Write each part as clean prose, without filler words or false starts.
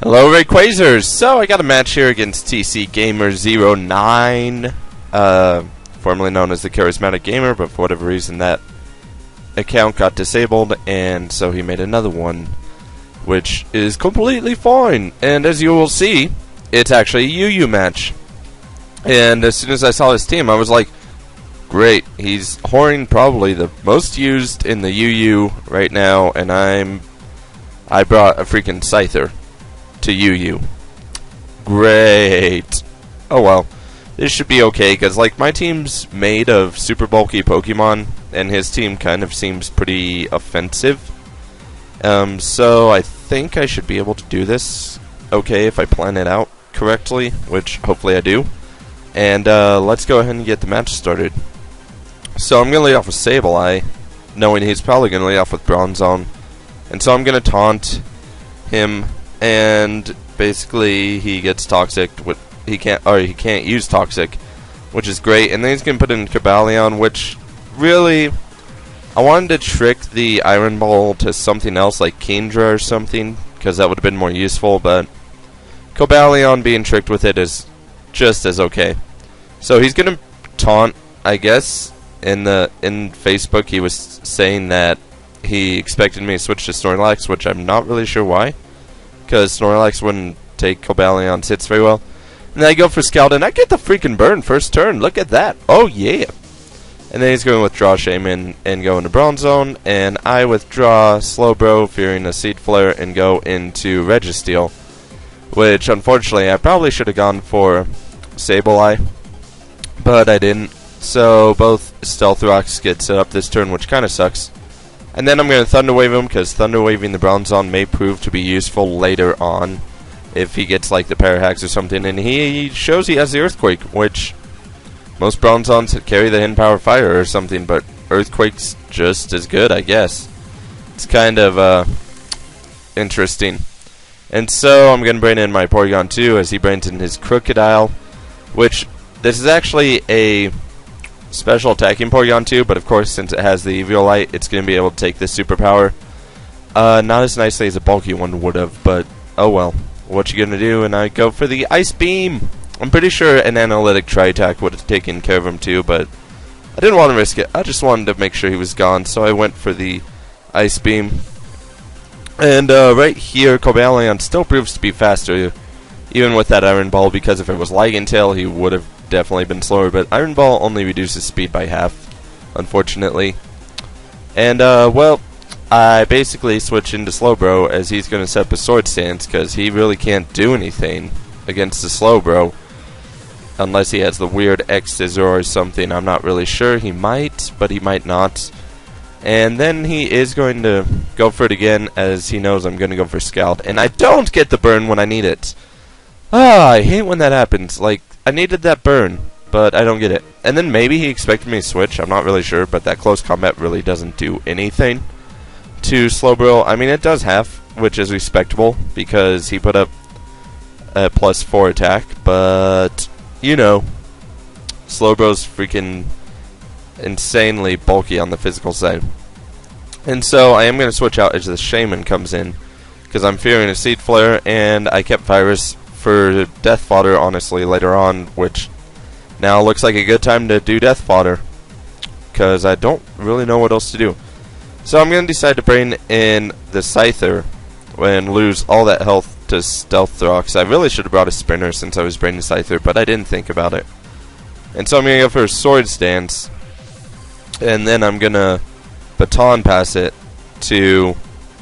Hello, Rayquazers! So, I got a match here against TC Gamer 09, formerly known as the Charismatic Gamer, but for whatever reason that account got disabled, and so he made another one, which is completely fine. And as you will see, it's actually a UU match. And as soon as I saw his team, I was like, great, he's Horn, probably the most used in the UU right now, and I brought a freaking Scyther to UU. Great. Oh well. This should be okay, because like my team's made of super bulky Pokemon, and his team kind of seems pretty offensive. So I think I should be able to do this okay if I plan it out correctly, which hopefully I do. And let's go ahead and get the match started. So I'm going to lead off with Sableye, knowing he's probably going to lead off with Bronzong. And so I'm going to taunt him, and basically he gets Toxic. He can't use Toxic, which is great. And then he's going to put in Cobalion, which really, I wanted to trick the Iron Ball to something else like Kingdra or something, because that would have been more useful, but Cobalion being tricked with it is just as okay. So he's going to taunt, I guess. In Facebook he was saying that he expected me to switch to Snorlax, which I'm not really sure why, because Snorlax wouldn't take Cobalion's hits very well. And then I go for Scout, and I get the freaking burn first turn. Look at that. Oh yeah. And then he's going to withdraw Shaman and go into Bronzong, and I withdraw Slowbro, fearing a Seed Flare, and go into Registeel, which unfortunately I probably should have gone for Sableye, but I didn't. So both Stealth Rocks get set up this turn, which kind of sucks. And then I'm going to Thunder Wave him, because Thunder Waving the Bronzong may prove to be useful later on if he gets like the Parahax or something. And he shows he has the Earthquake, which most Bronzongs carry the Hidden Power Fire or something, but Earthquake's just as good, I guess. It's kind of interesting. And so I'm going to bring in my Porygon 2 as he brings in his Crocodile, which this is actually a special attacking Porygon 2, but of course since it has the Eviolite, it's going to be able to take this superpower. Not as nicely as a bulky one would have, but oh well. What you gonna do? And I go for the Ice Beam. I'm pretty sure an Analytic Tri-Attack would have taken care of him too, but I didn't want to risk it. I just wanted to make sure he was gone, so I went for the Ice Beam. And right here, Cobalion still proves to be faster, even with that Iron Ball, because if it was Lycan Tail, he would have definitely been slower, but Iron Ball only reduces speed by half, unfortunately. And, well, I basically switch into Slowbro as he's going to set up a Sword Stance, because he really can't do anything against the Slowbro, unless he has the weird X-Scissor or something. I'm not really sure. He might, but he might not. And then he is going to go for it again, as he knows I'm going to go for Scout, and I don't get the burn when I need it. Ah, I hate when that happens. Like, I needed that burn, but I don't get it. And then maybe he expected me to switch, I'm not really sure, but that close combat really doesn't do anything to Slowbro. I mean, it does half, which is respectable, because he put up a +4 attack, but, you know, Slowbro's freaking insanely bulky on the physical side. And so I am going to switch out as the Shaman comes in, because I'm fearing a Seed Flare, and I kept Virus for Death Fodder, honestly, later on, which now looks like a good time to do Death Fodder, because I don't really know what else to do. So I'm going to decide to bring in the Scyther and lose all that health to Stealth Rocks. I really should have brought a Sprinter since I was bringing Scyther, but I didn't think about it. And so I'm going to go for a Sword Stance, and then I'm going to Baton Pass it to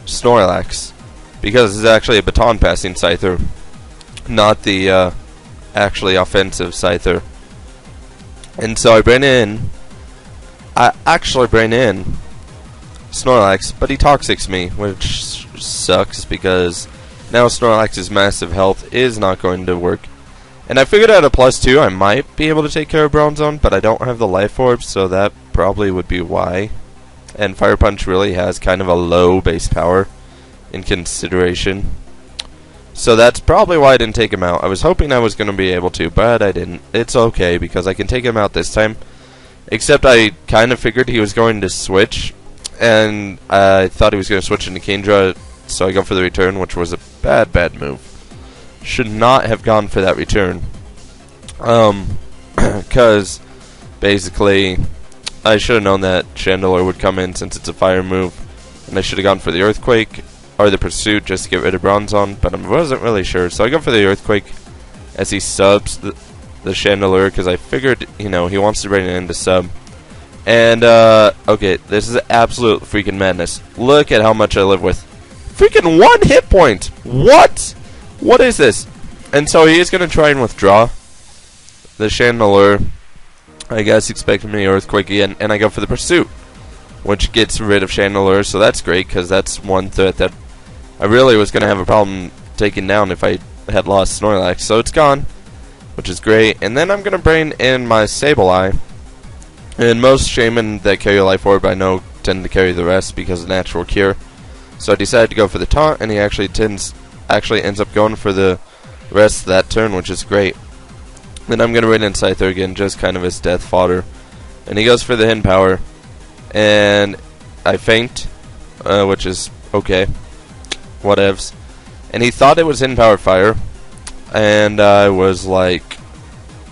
Snorlax, because this is actually a Baton Passing Scyther, not the actually offensive Scyther. And so I actually bring in Snorlax, but he Toxics me, which sucks, because now Snorlax's massive health is not going to work. And I figured out a +2 I might be able to take care of Bronzong, but I don't have the Life Orb, so that probably would be why. And Fire Punch really has kind of a low base power in consideration. So that's probably why I didn't take him out. I was hoping I was going to be able to, but I didn't. It's okay, because I can take him out this time. Except I kind of figured he was going to switch, and I thought he was going to switch into Kingdra, so I go for the return, which was a bad move. should not have gone for that return. Because basically I should have known that Chandelure would come in since it's a fire move, and I should have gone for the Earthquake or the Pursuit just to get rid of Bronzong, but I wasn't really sure, so I go for the Earthquake as he subs the Chandelure, because I figured, you know, he wants to bring it into sub. And, okay, this is absolute freaking madness. Look at how much I live with. Freaking 1 hit point! What? What is this? And so he is going to try and withdraw the Chandelure. I guess expecting me Earthquake again, and I go for the Pursuit, which gets rid of Chandelure, so that's great, because that's one threat that I really was going to have a problem taking down if I had lost Snorlax. So it's gone, which is great. And then I'm going to bring in my Sableye. And most Shaman that carry a Life Orb I know tend to carry the rest because of Natural Cure. So I decided to go for the Taunt, and he actually ends up going for the rest of that turn, which is great. Then I'm going to bring in Scyther again, just kind of as death fodder. And he goes for the Hidden Power. And I faint, which is okay. Whatevs. And he thought it was Hidden Power Fire. And I was like,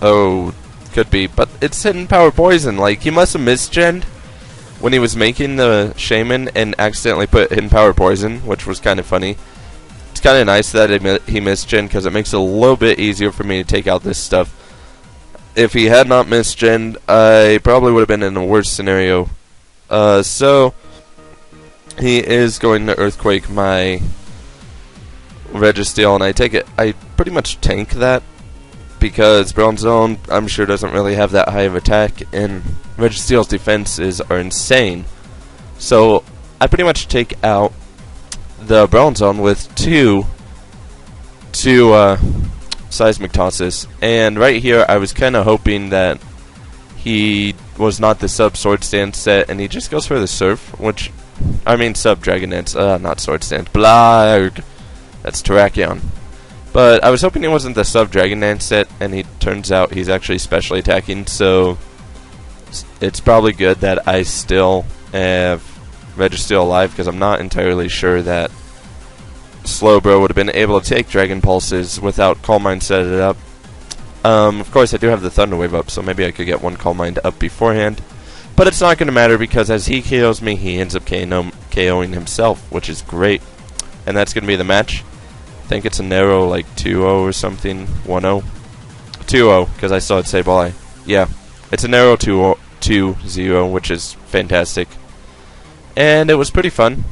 oh, could be. But it's Hidden Power Poison. Like, he must have misgened when he was making the Shaman and accidentally put Hidden Power Poison, which was kind of funny. It's kind of nice that he misgened, because it makes it a little bit easier for me to take out this stuff. If he had not misgened, I probably would have been in a worse scenario. So he is going to Earthquake my Registeel, and I pretty much tank that, because Bronzong, I'm sure, doesn't really have that high of attack, and Registeel's defenses are insane. So I pretty much take out the Bronzong with two Seismic Tosses. And right here I was kind of hoping that he was not the sub Sword Stance set, and he just goes for the Surf, which, I mean sub Dragon Dance, not Sword Stance, Blarg, that's Terrakion. But I was hoping he wasn't the sub Dragon Dance set, and he turns out he's actually specially attacking, so it's probably good that I still have Registeel alive, because I'm not entirely sure that Slowbro would have been able to take Dragon Pulses without Calm Mind set it up. Of course, I do have the Thunder Wave up, so maybe I could get one Calm Mind up beforehand. But it's not going to matter, because as he KOs me, he ends up KOing himself, which is great. And that's going to be the match. I think it's a narrow, like, 2-0 or something. 1-0? 2-0, because I still had Sableye. Yeah, it's a narrow 2-0, which is fantastic. And it was pretty fun.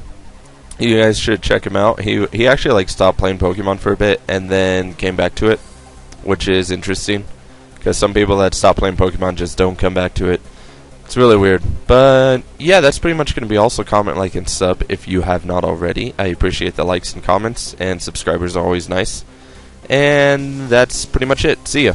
You guys should check him out. He actually, like, stopped playing Pokemon for a bit and then came back to it, which is interesting, because some people that stop playing Pokemon just don't come back to it. It's really weird. But yeah, that's pretty much going to be all. So comment, like, and sub if you have not already. I appreciate the likes and comments, and subscribers are always nice. And that's pretty much it. See ya.